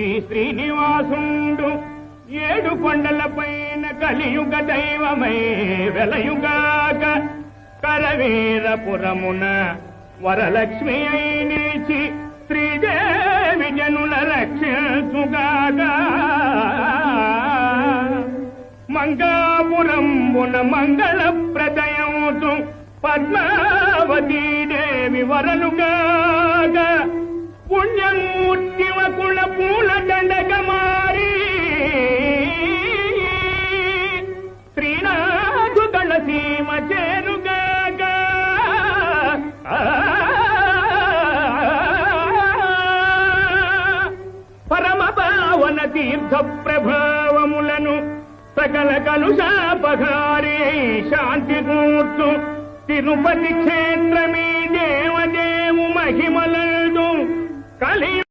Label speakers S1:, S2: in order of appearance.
S1: ఈ శ్రీనివాసుండు 7 కొండలపైన కలియుగ దైవమై వెలయుగాక కరవీరపురమున వరలక్ష్మి అయి నిలిచి శ్రీదేవి జనుల రక్షించుగాక మంగాపురంబున మంగళ ప్రదయముతు పద్మావతీ దేవి వరలుగాక పుణ్యమూర్తి వకుల పూల దండక మారి శ్రీనాథు కళసీమ చేరుగాక పరమ పావన తీర్థ ప్రభావములను సకల కలుషాపహారి శాంతి కూర్చు తిరుపతి క్షేత్రమీ దేవదేవు మహిమలందు కలియు